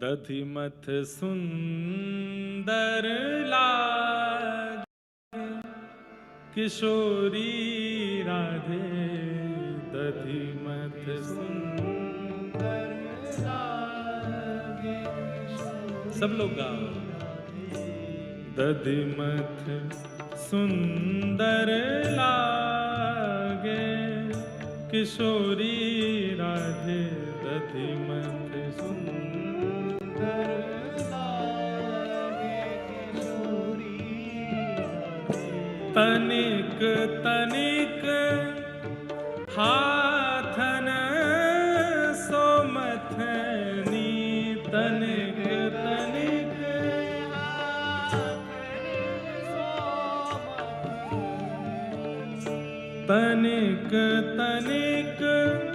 दधिमथ सुंदर लागे किशोरी राधे, दधिमथ सुंदर लागे। सब लोग गाओ। दधिमथ सुंदर लागे किशोरी राधे, दधिमथ सुंदर लागे किशोरी राधे। तनिक तनिक हाथन सो मथनी, तनिक तनिक तनिक तनिक।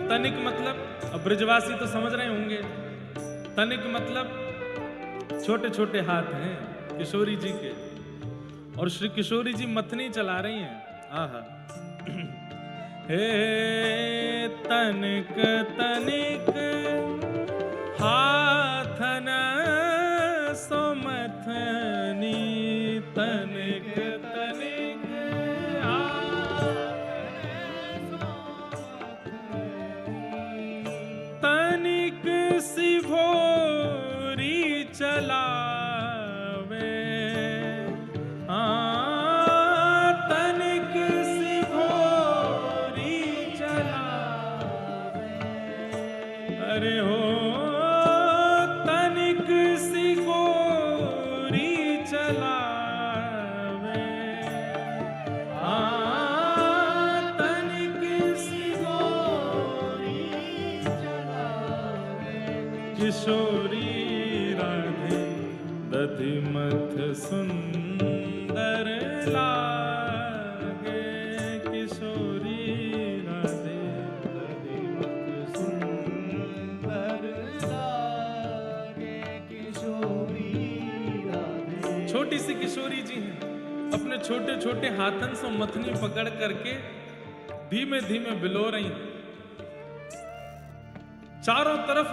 तनिक मतलब, अब ब्रजवासी तो समझ रहे होंगे, तनिक मतलब छोटे छोटे हाथ हैं किशोरी जी के, और श्री किशोरी जी मथनी चला रही हैं। आहा। हे तनिक तनिक हाथन सो मथनी, तनिक तनिक तनिक सी भोरी चलावे, तनिक सी भोरी चलावे। अरे हो तनिक सी गोरी चलावे, तनिक सी गोरी किशोरी राधे, दधिमथ सुंदर लागे किशोरी राधे, दधिमथ सुंदर लागे किशोरी राधे। छोटी सी किशोरी जी हैं, अपने छोटे छोटे हाथन से मथनी पकड़ करके धीमे धीमे बिलो रही हैं। चारों तरफ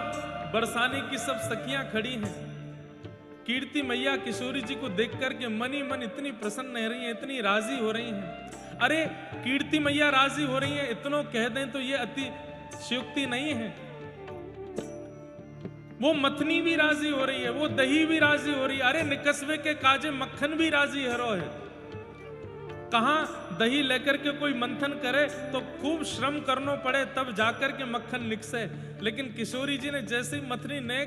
बरसाने की सब सखियां खड़ी हैं। कीर्ति मैया किशोरी जी को देख करके मन ही मन इतनी प्रसन्न रह रही हैं, इतनी राजी हो रही हैं। अरे कीर्ति मैया राजी हो रही हैं, इतनों कह दें तो ये अति शयोक्ति नहीं है। वो मथनी भी राजी हो रही है, वो दही भी राजी हो रही है। अरे निकसवे के काजे मक्खन भी राजी हरो है। कहां दही लेकर के कोई मंथन करे तो खूब श्रम करना पड़े तब जाकर के मक्खन निकसे, लेकिन किशोरी जी ने जैसे मथनी ने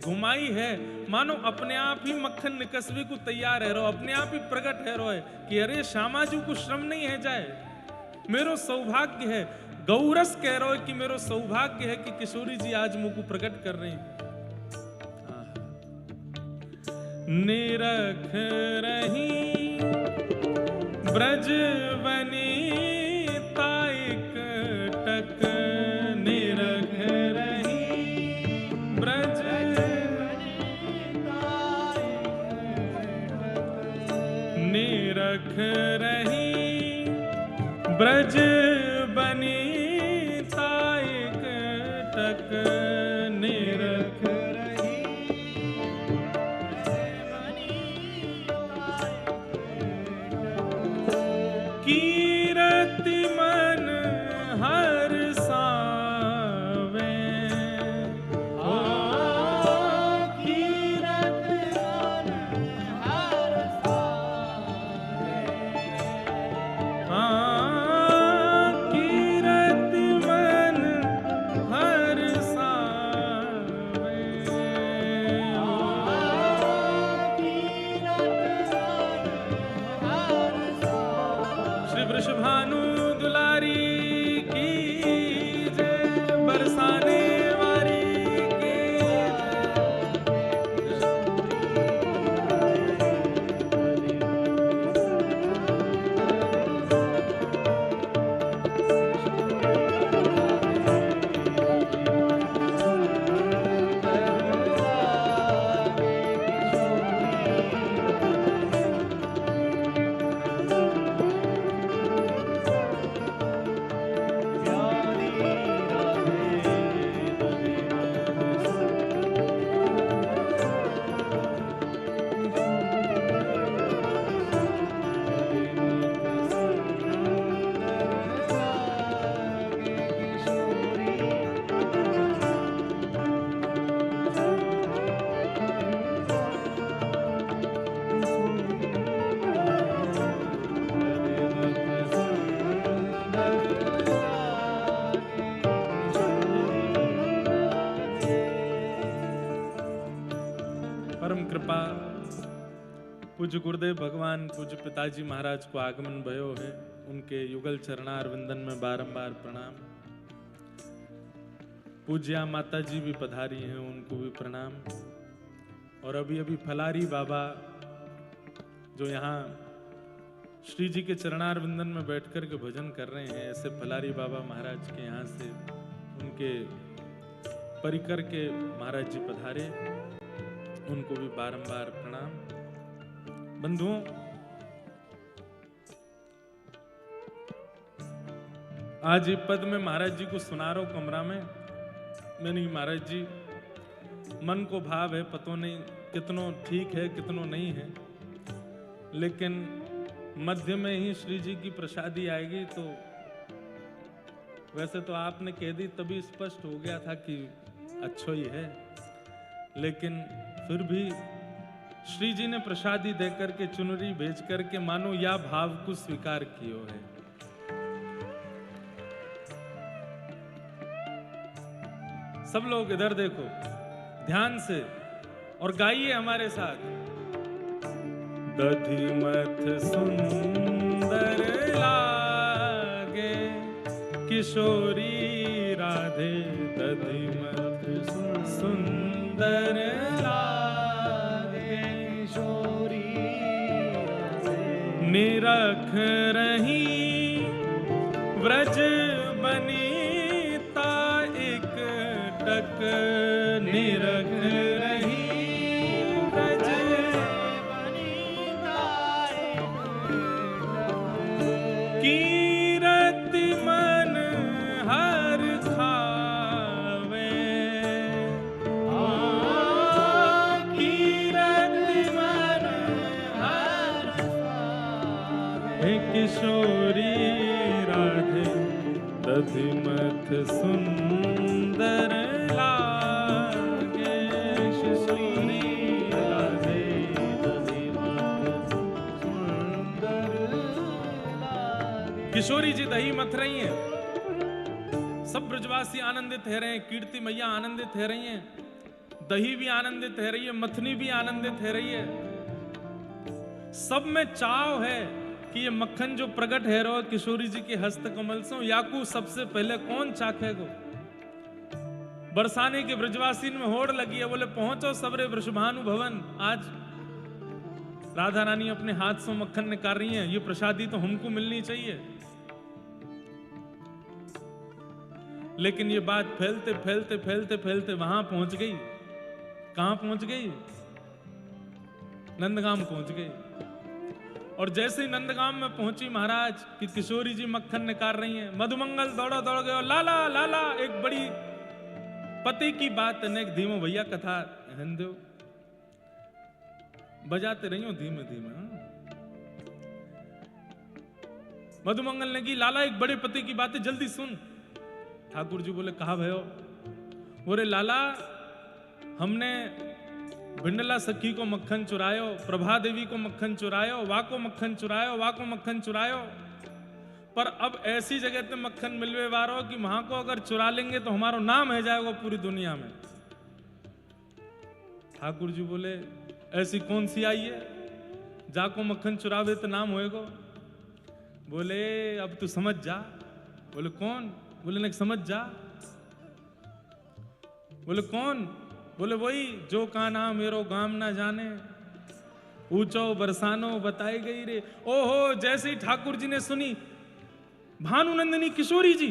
घुमाई है, मानो अपने आप ही मक्खन निकसवे को तैयार है रो, अपने आप ही प्रकट है रो है कि अरे श्यामाजू को श्रम नहीं है जाए, मेरो सौभाग्य है। गौरस कह रहे हो कि मेरो सौभाग्य है कि किशोरी जी आज मुझ को प्रकट कर रही हैं। निरख रही ब्रज वनिता एक टक, निरख रही ब्रज वनिता एक टक, निरख रही ब्रज वनिता एक टक, निरख कीरति मन हर सावे, ओ कीरति मन हर सावे, परम कृपा पूज्य गुरुदेव भगवान पूज्य पिताजी महाराज को आगमन भयो है। उनके युगल चरणार विंदन में बारंबार प्रणाम। पूज्या माता जी भी पधारी हैं, उनको भी प्रणाम। और अभी अभी फलारी बाबा जो यहाँ श्री जी के चरणार विंदन में बैठकर के भजन कर रहे हैं, ऐसे फलारी बाबा महाराज के यहाँ से उनके परिकर के महाराज जी पधारे, उनको भी बारंबार प्रणाम। बंधुओं, आज ये पद में महाराज जी को सुना रहा हूं कमरा में। मैंने महाराज जी मन को भाव है, पतो नहीं कितनों ठीक है कितनों नहीं है, लेकिन मध्य में ही श्री जी की प्रसादी आएगी तो वैसे तो आपने कह दी तभी स्पष्ट हो गया था कि अच्छा ही है, लेकिन फिर भी श्री जी ने प्रसादी देकर के चुनरी भेज करके मानो या भाव को स्वीकार कियो है। सब लोग इधर देखो ध्यान से और गाइए हमारे साथ। दधिमथ सुंदर लागे किशोरी राधे, दधिमथ सुंदर लागे किशोरी राधे। निरख रही व्रज बनीता एक टक, निरख रही व्रज बनीता कीरति मन हर खावे, कीरति मन हर खावे। किशोरी राधे दधिमथ सुंदर लागे, किशोरी राधे दधिमथ सुंदर लागे। किशोरी जी दही मथ रही हैं, सब ब्रजवासी आनंदित है रहे हैं, कीर्ति मैया आनंदित है रही हैं, दही भी आनंदित है रही है, मथनी भी आनंदित है रही है। सब में चाव है कि ये मक्खन जो प्रकट है रो किशोरी जी के हस्त कमल से, याकू सबसे पहले कौन चाखेगो। बरसाने के ब्रजवासी में होड़ लगी है, बोले पहुंचो सबरे वृषभानु भवन। आज राधा रानी अपने हाथ से मक्खन निकाल रही हैं, ये प्रसादी तो हमको मिलनी चाहिए। लेकिन ये बात फैलते फैलते फैलते फैलते वहां पहुंच गई। कहां पहुंच गई? नंदगाम पहुंच गई। और जैसे ही नंदगाम में पहुंची महाराज कि किशोरी जी मक्खन निकाल रही हैं, मधुमंगल दौड़ा दौड़ गए, लाला लाला एक बड़ी पति की बात अनेक धीमो भैया कथा हिंदू बजाते रही हो धीमे धीमे। मधुमंगल ने की लाला एक बड़े पति की बात है जल्दी सुन। ठाकुर जी बोले कहा भयो? बोले लाला हमने भिंडला सखी को मक्खन चुरायो, प्रभा देवी को मक्खन चुरायो, वाको मक्खन चुरायो, वाको मक्खन चुरायो, पर अब ऐसी जगह पे मक्खन मिलवे वारो कि वहां को अगर चुरा लेंगे तो हमारा नाम है जाएगा पूरी दुनिया में। ठाकुर जी बोले ऐसी कौन सी आई है जाको मक्खन चुरावे तो नाम होएगो? बोले अब तू समझ जा। बोले कौन? बोले नहीं समझ जा। बोले कौन? बोले वही जो का नाम मेरो गाम ना जाने, ऊंचो बरसानो बताई गई रे। ओहो, जैसे ही ठाकुर जी ने सुनी भानुनंदिनी किशोरी जी,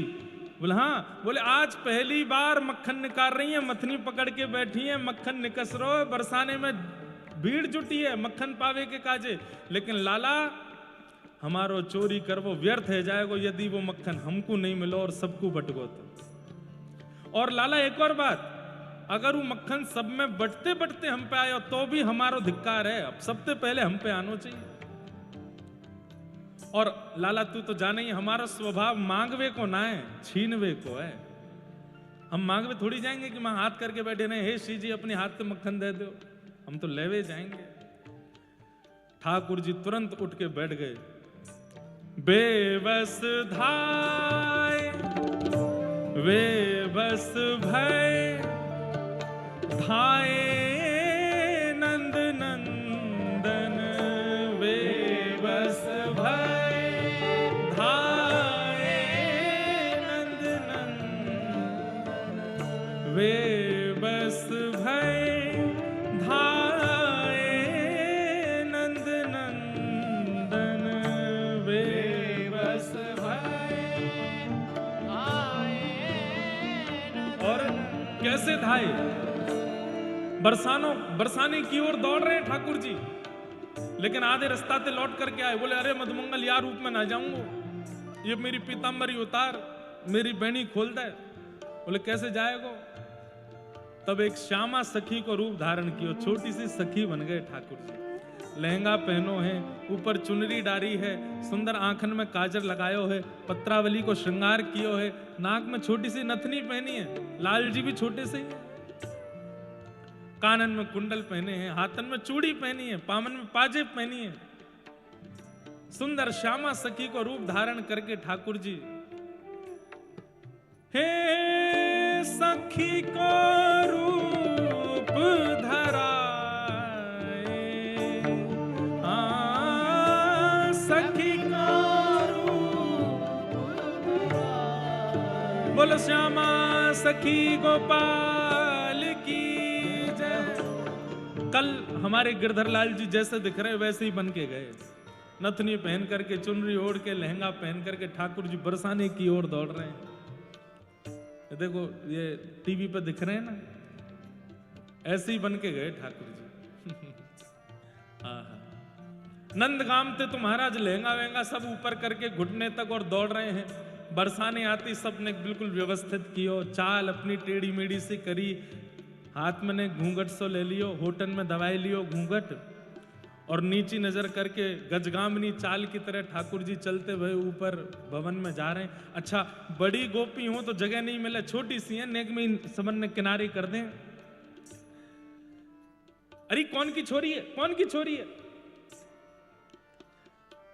बोले हाँ। बोले आज पहली बार मक्खन निकाल रही है, मथनी पकड़ के बैठी है, मक्खन निकस रो, बरसाने में भीड़ जुटी है मक्खन पावे के काजे, लेकिन लाला हमारो चोरी करवो व्यर्थ है जाएगो यदि वो मक्खन हमको नहीं मिलो और सबको बटगो तो। और लाला एक और बात, अगर वो मक्खन सब में बटते बटते हम पे आयो तो भी हमारो धिक्कार है, अब सबसे पहले हम पे आनो चाहिए। और लाला तू तो जाने ही हमारा स्वभाव मांगवे को ना है, छीनवे को है। हम मांगवे थोड़ी जाएंगे कि मैं हाथ करके बैठे नहीं, हे श्री जी अपने हाथ पे मक्खन दे दो, हम तो लेवे जाएंगे। ठाकुर जी तुरंत उठ के बैठ गए। बेबस धाय बेबस भय धाये नंद आए, बरसाने की ओर दौड़ रहे हैं ठाकुर जी, लेकिन आधे रास्ता से लौट करके आए। बोले अरे मधुमंगल यार रूप में ना जाऊंगा, ये मेरी पीतांबरी उतार, मेरी बहनी खोल दे। बोले कैसे जाएगो? तब एक श्यामा सखी को रूप धारण कियो, छोटी सी सखी बन गए ठाकुर जी। लहंगा पहनो है, ऊपर चुनरी डारी है, सुंदर आंखन में काजल लगायो है, पत्रावली को श्रृंगार कियो है, नाक में छोटी सी नथनी पहनी है, लाल जी भी छोटे से ही है, कानन में कुंडल पहने हैं, हाथन में चूड़ी पहनी है, पामन में पाजेब पहनी है। सुंदर श्यामा सखी को रूप धारण करके ठाकुर जी, हे सखी को रूप धराए, सखी को रूप धराए। बोलो श्यामा सखी गोपाल की जय। कल हमारे गिरधर लाल जी जैसे दिख रहे वैसे ही बन के गए, नथनी पहन करके, चुनरी ओढ़ के, लहंगा पहन करके ठाकुर जी बरसाने की ओर दौड़ रहे हैं। देखो ये टीवी पे दिख रहे हैं ना, ऐसे ही बन के गए ठाकुर जी। नंदगाम थे तो महाराज लहंगा वहंगा सब ऊपर करके घुटने तक और दौड़ रहे हैं। बरसाने आती सबने बिल्कुल व्यवस्थित कियो, चाल अपनी टेढ़ी मेढ़ी से करी, हाथ में ने घूंघट सो ले लियो, होटन में दवाई लियो घूंघट, और नीची नजर करके गजगामनी चाल की तरह ठाकुर जी चलते हुए ऊपर भवन में जा रहे हैं। अच्छा बड़ी गोपी हो तो जगह नहीं मिले, छोटी सी है, नेक में सबन ने किनारे कर दें। अरे कौन की छोरी है, कौन की छोरी है?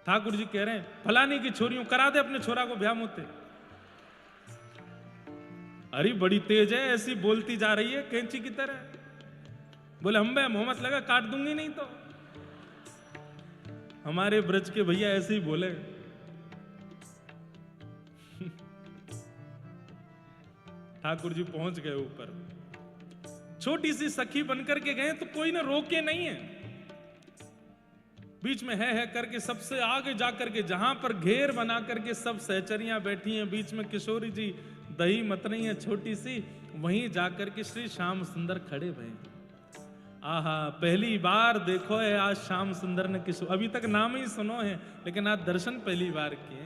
ठाकुर जी कह रहे हैं फलाने की छोरियों, करा दे अपने छोरा को ब्याह मोते। अरे बड़ी तेज है, ऐसी बोलती जा रही है कैंची की तरह। बोले हम मोहम्मद लगा काट दूंगी नहीं तो। हमारे ब्रज के भैया ऐसे ही बोले। ठाकुर जी पहुंच गए ऊपर, छोटी सी सखी बनकर के गए तो कोई ने रोके नहीं है। बीच में है करके सबसे आगे जाकर के, जहां पर घेर बना करके सब सहचरियां बैठी हैं, बीच में किशोरी जी दही मत रही है छोटी सी, वहीं जाकर के श्री श्याम सुंदर खड़े भये। आहा पहली बार देखो है आज श्याम सुंदर ने किशोर, अभी तक नाम ही सुनो है लेकिन आज दर्शन पहली बार किए।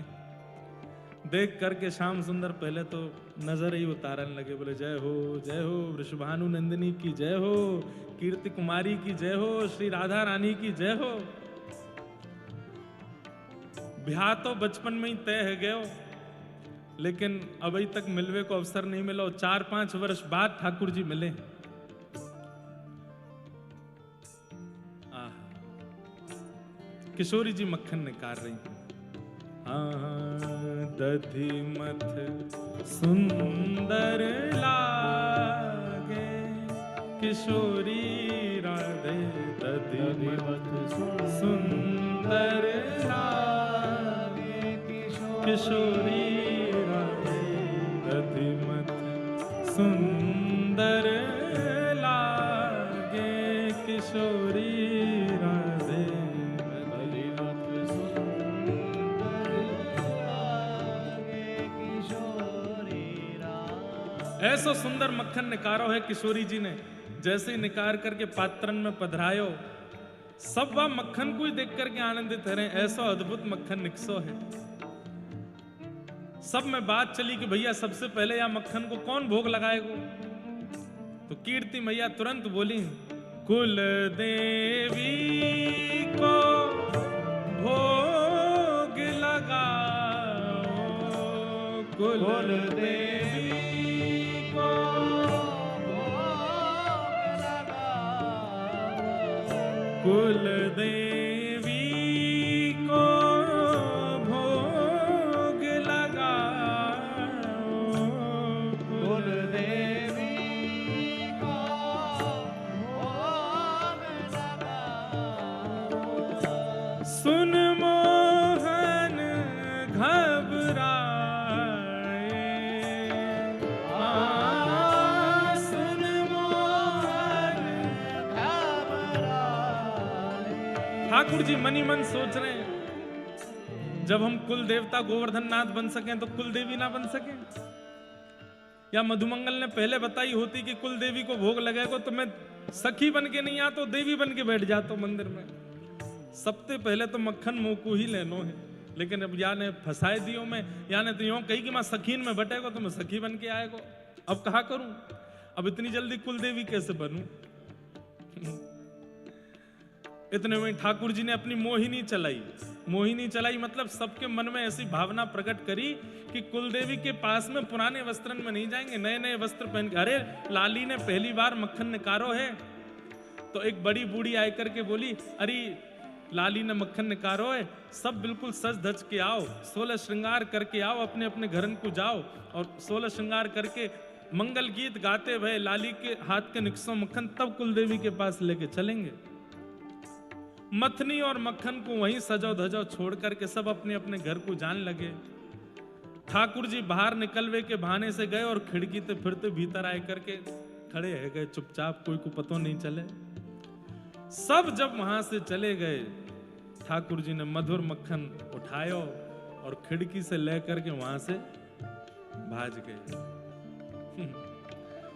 देख करके श्याम सुंदर पहले तो नजर ही उतारने लगे, बोले जय हो वृषभानु नंदिनी की जय हो, कीर्ति कुमारी की जय हो, श्री राधा रानी की जय हो। ब्याह तो बचपन में ही तय है गयो, लेकिन अभी तक मिलवे को अवसर नहीं मिला। 4-5 वर्ष बाद ठाकुर जी मिले। किशोरी जी मक्खन निकाल रही हैं। दधि मथ सुंदर लागे, किशोरी राधे दधि मथ सुंदर लागे, किशोरी राधे दधि मथ सुंदर लागे, किशोरी राधे दधि मथ सुंदर लागे, किशोरी राधे। ऐसा सुंदर मक्खन निकारो है किशोरी जी ने। जैसे ही निकार करके पात्रन में पधरायो, सब वह मक्खन को ही देख करके आनंदित रहे, ऐसा अद्भुत मक्खन निकसो है। सब में बात चली कि भैया सबसे पहले यह मक्खन को कौन भोग लगाएगा? तो कीर्ति मैया तुरंत बोली, कुल देवी को भोग लगाओ, कुल देवी को भोग लगाओ, कुल देवी को भोग लगाओ, कुल देवी को भोग लगाओ। सुन मोहन घबराए, सुन मोहन घबराए। ठाकुर जी मनी मन सोच रहे हैं, जब हम कुल देवता गोवर्धन नाथ बन सकें तो कुल देवी ना बन सकें? या मधुमंगल ने पहले बताई होती कि कुल देवी को भोग लगेगा तो मैं सखी बन के नहीं आता, देवी बन के बैठ जाता मंदिर में। सबसे पहले तो मक्खन मुंह को ही लेनो है, लेकिन अब या ने फंसाए दियो में, या ने तो यूं कही कि मैं सखीन में बटेगा तो मैं सखी बन के आएगा। अब कहा करूं, अब इतनी जल्दी कुल देवी कैसे बनूं? इतने में ठाकुर जी ने अपनी मोहिनी चलाई। मोहिनी चलाई मतलब सबके मन में ऐसी भावना प्रकट करी कि कुलदेवी के पास में पुराने वस्त्रन में नहीं जाएंगे, नए नए वस्त्र पहन के। अरे लाली ने पहली बार मक्खन निकारो है। तो एक बड़ी बूढ़ी आकर के बोली, अरे लाली ने मक्खन निकारो है, सब बिल्कुल सज धज के आओ, 16 श्रृंगार करके आओ, अपने अपने घरन को जाओ और 16 श्रृंगार करके मंगल गीत गाते भय लाली के हाथ के निकसों मक्खन तब कुलदेवी के पास लेके चलेंगे। मथनी और मक्खन को वहीं सजो धजो छोड़ करके सब अपने अपने घर को जान लगे। ठाकुर जी बाहर निकलवे के बहाने से गए और खिड़की से फिरते भीतर आए करके खड़े है गए चुपचाप, कोई को पतो नहीं चले। सब जब वहां से चले गए, ठाकुर जी ने मधुर मक्खन उठायो और खिड़की से लेकर के वहां से भाज गए।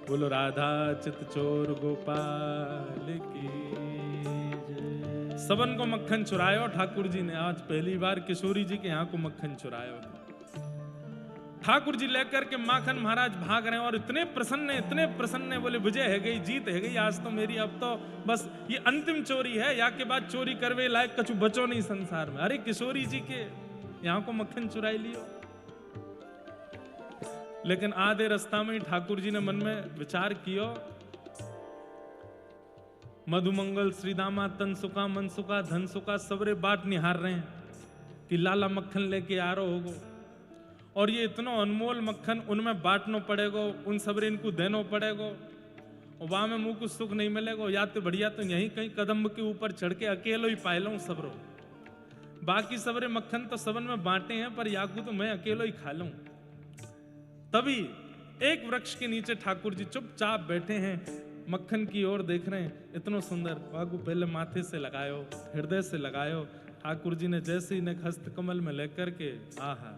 बोलो राधा चित चोर गोपाल की। सबन को मक्खन चुरायो ठाकुर जी ने। आज पहली बार किशोरी जी के यहाँ को मक्खन चुरायो। ठाकुर जी लेकर के माखन महाराज भाग रहे हैं और इतने प्रसन्न बोले विजय है गई, जीत है गई आज तो मेरी, अब तो बस ये अंतिम चोरी है, या के बाद चोरी करवे लायक कछु बचो नहीं संसार में। अरे किशोरी जी के यहाँ को मक्खन चुराई लियो। लेकिन आधे रास्ता में ठाकुर जी ने मन में विचार कियो, मधुमंगल श्रीदामा तनसुका मनसुका धनसुका सबरे बाट निहार रहे हैं कि लाला मक्खन लेके आ रहा होगो, और ये इतना अनमोल मक्खन उनमें बांटना पड़ेगा, उन सबरे इनको देना पड़ेगा, और वहां में मुंह को सुख नहीं मिलेगा। या तो बढ़िया तो यहीं कहीं कदम के ऊपर चढ़ के अकेलो ही पाए लूं सबरो, बाकी सबरे मक्खन तो सबन में बांटे हैं पर याकू तो मैं अकेलो ही खा लूं। तभी एक वृक्ष के नीचे ठाकुर जी चुपचाप बैठे हैं, मक्खन की ओर देख रहे हैं। इतना सुंदर वागू पहले माथे से लगायो, हृदय से लगायो। ठाकुर जी ने जैसे ही नेक हस्त कमल में लेकर के आहा,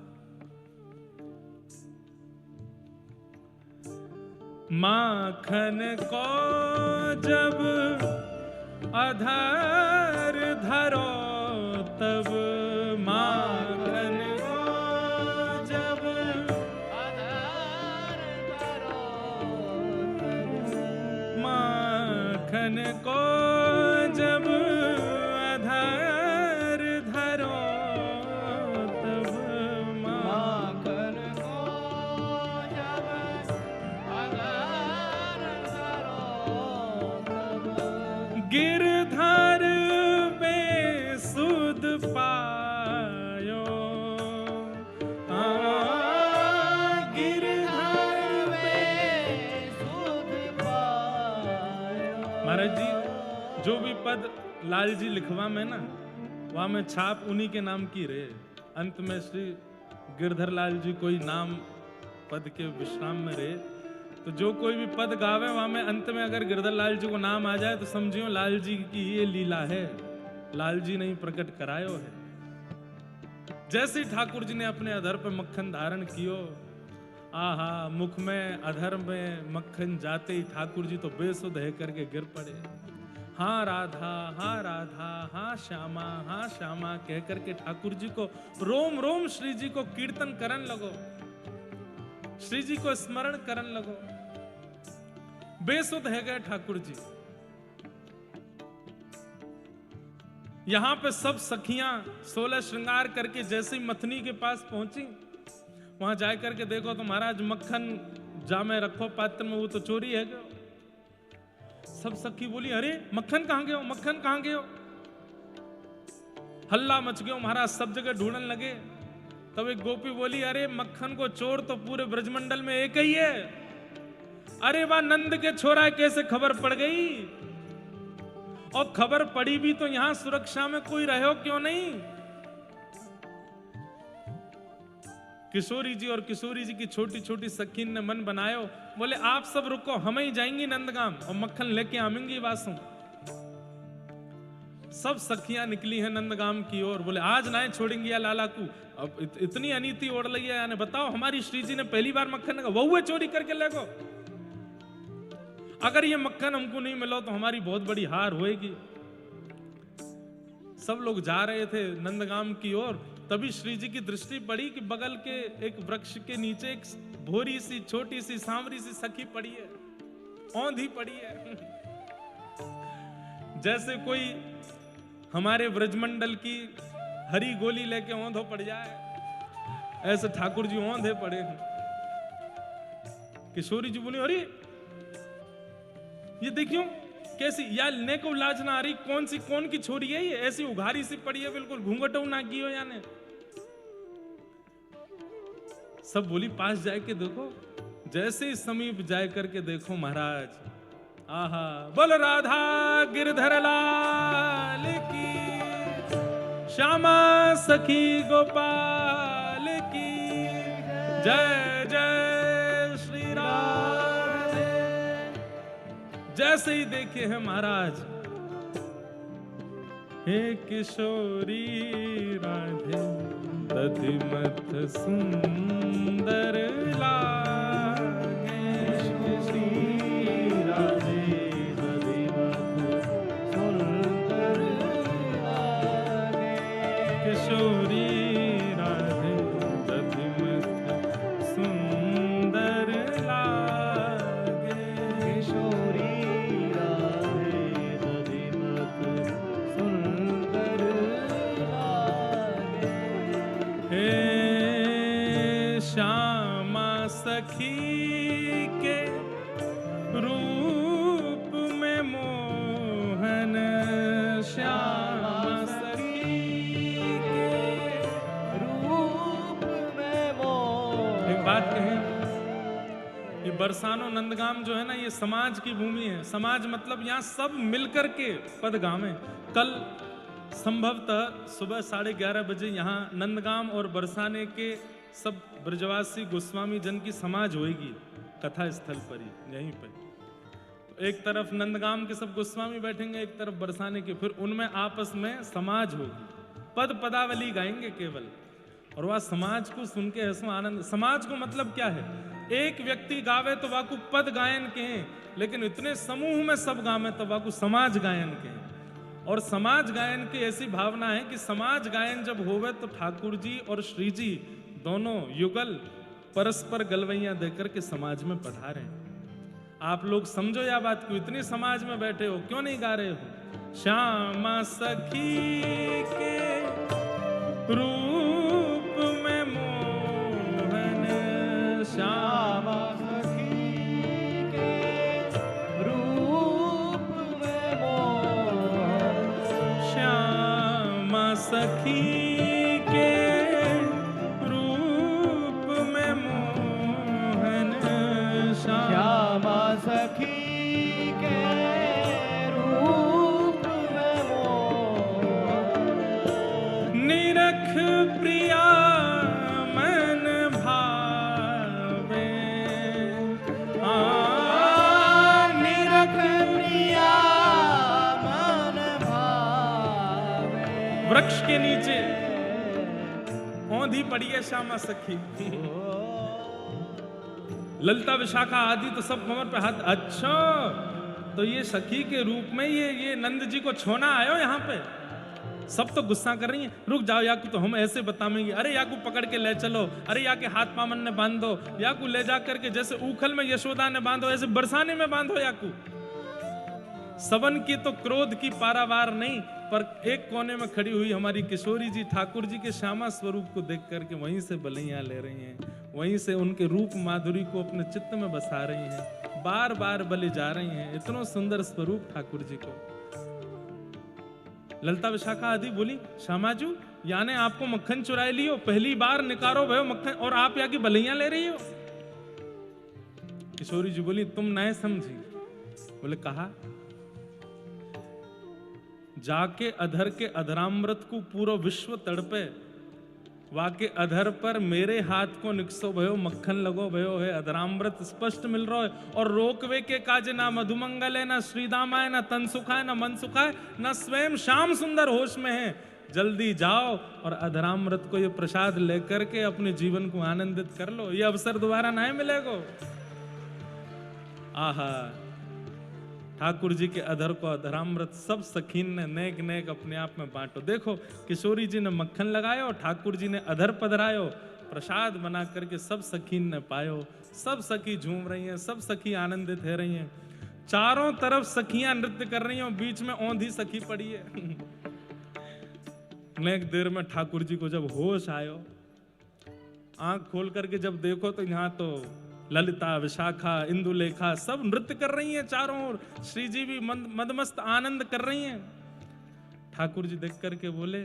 माखन को जब अधर धरो तब, माखन को जब अधर धरो तब, माखन को जब अधर धरो तब, माखन को जब अधर धरो तब, गिरधर बेसुध पायो, गिरधर बेसुध पायो। महाराज जी जो भी पद लाल जी लिखवा में ना, वहां में छाप उन्हीं के नाम की रहे। अंत में श्री गिरधर लाल जी कोई नाम पद के विश्राम में रहे, तो जो कोई भी पद गावे वहां में अंत में अगर गिरधर लाल जी को नाम आ जाए तो समझियो लाल जी की ये लीला है, लाल जी ने ही प्रकट करायो है। जैसे ठाकुर जी ने अपने अधर पे मक्खन धारण कियो, आहा मुख में अधर में मक्खन जाते ही ठाकुर जी तो बेसुध है करके गिर पड़े। हाँ राधा, हाँ राधा, हाँ श्यामा, हाँ श्यामा कह करके ठाकुर जी को रोम रोम श्री जी को कीर्तन करन लगो, श्री जी को स्मरण करन लगो। बेसुध है गए ठाकुर जी। यहां पे सब सखियां 16 श्रृंगार करके जैसे ही मथनी के पास पहुंची, वहां जाए करके देखो तो महाराज मक्खन जामे रखो पात्र में, वो तो चोरी है गयो। सब सखी बोली अरे मक्खन कहां गयो, मक्खन कहां गयो। हल्ला मच गयो महाराज, सब जगह ढूंढने लगे। तब एक गोपी बोली अरे मक्खन को चोर तो पूरे ब्रजमंडल में एक ही है। अरे वाह नंद के छोरा कैसे खबर पड़ गई, और खबर पड़ी भी तो यहां सुरक्षा में कोई रहो क्यों नहीं। किशोरी जी और किशोरी जी की छोटी छोटी सखीन ने मन बनायो, बोले आप सब रुको, हम ही जाएंगी नंदगाम और मक्खन लेके आवेंगी वासों। सब सखियां निकली हैं नंदगाम की ओर, बोले आज ना छोड़ेंगे या लाला को। अब इतनी अनीति ओढ़ ली है, यानी बताओ हमारी श्री जी ने पहली बार मक्खन का वह चोरी करके ले गो। अगर ये मक्खन हमको नहीं मिला तो हमारी बहुत बड़ी हार होएगी। सब लोग जा रहे थे नंदगाम की ओर, तभी श्री जी की दृष्टि पड़ी कि बगल के एक वृक्ष के नीचे एक भोरी सी छोटी सी सांवरी सी सखी पड़ी है, औंधी पड़ी है। जैसे कोई हमारे ब्रजमंडल की हरी गोली लेके औंधो पड़ जाए, ऐसे ठाकुर जी औंधे पड़े हैं। किशोरी जी बोली अरे ये देखियो कैसी, या ने को लाज ना आ रही, कौन की छोरी है ये, ऐसी उघारी सी पड़ी है, बिल्कुल घूंघटो ना की हो याने। सब बोली पास जाए के देखो। जैसे ही समीप जाए करके देखो महाराज, आहा बोल राधा गिरधर लाल की, श्यामा सखी गोपाल की जय जय श्री राधे। जैसे ही देखे हैं महाराज, हे किशोरी राधे दधिमथ सुंदर लागे, श्री राधे दधिमथ सुंदर लागे, किशोरी राधे दधिमथ सुंदर लागे, किशोरी राधे दधिमथ सुंदर लागे। हे श्यामा सखी के रूप में मोहन, श्यामा सखी के रूप में मोहन। एक बात कहें, ये बरसानो नंदगाम जो है ना, ये समाज की भूमि है। समाज मतलब यहाँ सब मिलकर के पद गावें। कल संभवतः सुबह 11:30 बजे यहाँ नंदगाम और बरसाने के सब ब्रजवासी गोस्वामी जन की समाज होगी कथा स्थल पर ही, यहीं पर। तो एक तरफ नंदगाम के सब गोस्वामी बैठेंगे, एक तरफ बरसाने के, फिर उनमें आपस में समाज होगी, पद पदावली गाएंगे केवल। और वह समाज को सुन के हंसो आनंद। समाज को मतलब क्या है, एक व्यक्ति गावे तो वाकु पद गायन के हैं, लेकिन इतने समूह में सब गावे तो वाकु समाज गायन के हैं। और समाज गायन की ऐसी भावना है कि समाज गायन जब होवे तो ठाकुर जी और श्री जी दोनों युगल परस्पर गलवैया देकर के समाज में पधारे। आप लोग समझो या बात क्यों, इतनी समाज में बैठे हो, क्यों नहीं गा रहे हो? श्यामा सखी के रूप में मोहन, श्यामा सखी के रूप में मोहन, श्यामा सखी के रूप में मोहन, श्यामा सखी के रूप में मोहन। निरख प्रिया मन भावे, निरख प्रिया मन भावे। वृक्ष के नीचे औंधी पड़ी है श्यामा सखी। ललिता विशाखा आदि तो सब कमर पे हाथ। अच्छा, तो ये सखी के रूप में ये नंद जी को छोना आयो यहाँ पे। सब तो गुस्सा कर रही हैं, रुक जाओ याकू, तो हम ऐसे बताएंगे, अरे याकू पकड़ के ले चलो, अरे या के हाथ पामन ने बांध दो, याकू ले जा करके जैसे उखल में यशोदा ने बांधो ऐसे बरसाने में बांधो याकू। सबन की तो क्रोध की पारावार नहीं, पर एक कोने में खड़ी हुई हमारी किशोरी जी ठाकुर जी के श्यामा स्वरूप को देख करके वहीं से बलैया ले रही हैं, वहीं से उनके रूप माधुरी को अपने चित्त में बसा रही हैं, बार बार बलि जा रही हैं। इतना सुंदर स्वरूप ठाकुर जी को। ललिता विशाखा आदि बोली, श्यामाजू याने आपको मक्खन चुराए लियो, पहली बार निकारो भयो मक्खन, और आप यहाँ की बलैया ले रही हो। किशोरी जी बोली, तुम नए समझी। बोले कहा, जाके अधर के अधरामृत को पूरा विश्व तड़पे, वाके अधर पर मेरे हाथ को निकसो भयो, मक्खन लगो भयो है। अधरामृत स्पष्ट मिल रहा है। और रोकवे के काज ना मधुमंगल है, ना श्रीदामाय, ना तन सुखाय, ना मन सुखाय, ना स्वयं श्याम सुंदर होश में है। जल्दी जाओ और अधरामृत को ये प्रसाद लेकर के अपने जीवन को आनंदित कर लो, ये अवसर दोबारा नहीं मिलेगा। आहा, ठाकुर जी के अधर को अधरामृत सब सखीन ने नेक नेक अपने आप में बांटो। देखो, किशोरी जी ने मक्खन लगायो, ठाकुर जी ने अधर पधरायो, प्रसाद बना करके सब सखीन ने पायो। सब सखी झूम रही हैं, सब सखी आनंदित हो रही हैं। चारों तरफ सखियां नृत्य कर रही हैं, बीच में औंधी सखी पड़ी है। नेक देर में ठाकुर जी को जब होश आयो, आंख खोल करके जब देखो तो यहाँ तो ललिता, विशाखा, इंदुलेखा सब नृत्य कर रही हैं चारों ओर। श्री जी भी मदमस्त आनंद कर रही हैं। ठाकुर जी देख करके बोले,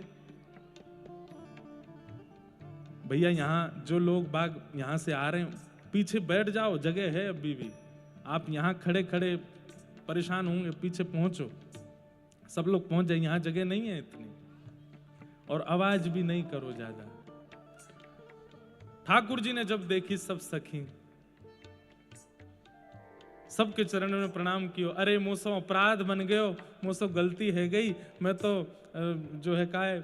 भैया यहाँ जो लोग बाग यहाँ से आ रहे हैं पीछे बैठ जाओ, जगह है अभी भी। आप यहाँ खड़े खड़े परेशान होंगे, पीछे पहुंचो। सब लोग पहुंच जाए, यहाँ जगह नहीं है इतनी, और आवाज भी नहीं करो ज्यादा। ठाकुर जी ने जब देखी सब सखी, सबके चरणों में प्रणाम कियो। अरे मोसो अपराध बन गयो, मोसो गलती है गई। मैं तो जो है काय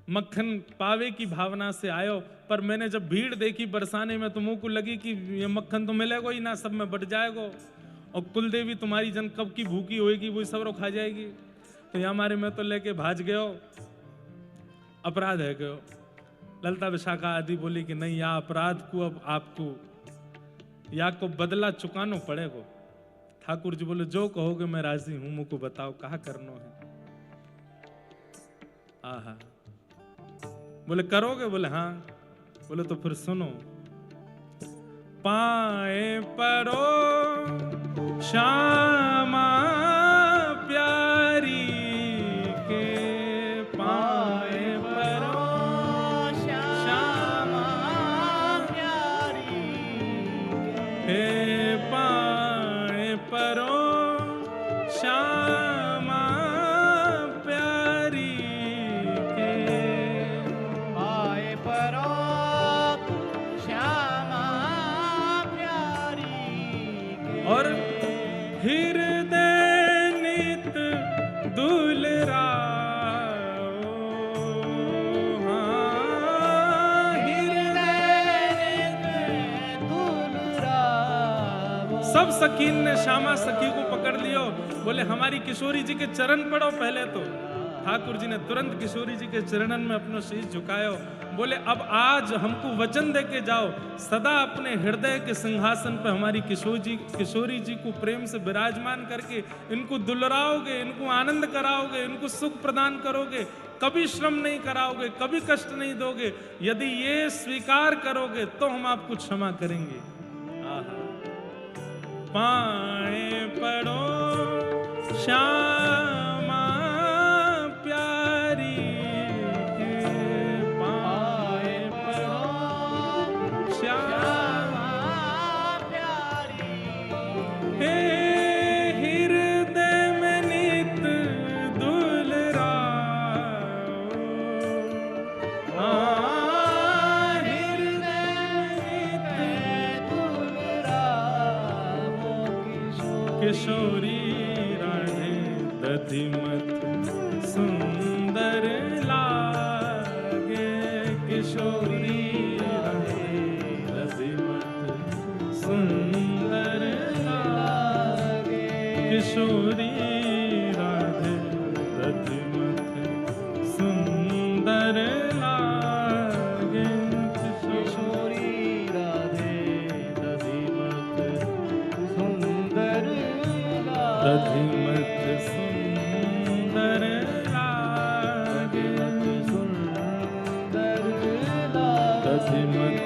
मक्खन पावे की भावना से आयो, पर मैंने जब भीड़ देखी बरसाने में तो मुंह को लगी कि ये मक्खन तो मिलेगा ही ना, सब में बट जाएगा। और कुलदेवी तुम्हारी जन कब की भूखी होएगी, वही सब खा जाएगी। तो यहाँ हमारे में तो लेके भाज गयो, अपराध है गयो। ललिता, विशाखा आदि बोली कि नहीं, या अपराध को अब आपको या को बदला चुकानो पड़ेगा। ठाकुर जी बोले, जो कहोगे मैं राजी हूं, मुझको बताओ कहा करना है। आहा, बोले करोगे? बोले हाँ। बोले तो फिर सुनो। पाए परो श्यामा प्यारी के, पाए परो श्यामा प्यारी के, पाए परो श्यामा प्यारी के, पाए परो श्यामा प्यारी के। और हृदय नित दुलराओ, हाँ, हृदय नित दुलरावो। सब सखीन ने श्यामा सखी को पकड़ लियो। बोले हमारी किशोरी जी के चरण पड़ो पहले तो। ठाकुर जी ने तुरंत किशोरी जी के चरणन में अपना शीश झुकायो। बोले अब आज हमको वचन दे के जाओ, सदा अपने हृदय के सिंहासन पर हमारी किशोरी जी को प्रेम से विराजमान करके इनको दुलराओगे, इनको आनंद कराओगे, इनको सुख प्रदान करोगे, कभी श्रम नहीं कराओगे, कभी कष्ट नहीं दोगे। यदि ये स्वीकार करोगे तो हम आपको क्षमा करेंगे। आहा, पाए पड़ो श्यामा प्यारी के, पाए पड़ो श्यामा प्यारी। हे हृदय में नित दुलराओ, किशोरी राधे दधिमत सुंदर लागे, किशोरी राधे दधिमत सुंदर लागे, किशोरी राधे दधिमत सुंदर लागे, किशोरी राधे दधिमत सुंदर दधिमत सुंदर लागे, सुंदर दधिमत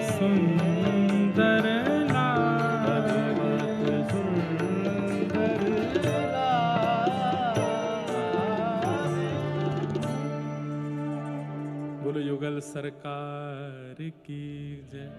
सुंदर लागे, सुंदर बोलो युगल सरकार की जय।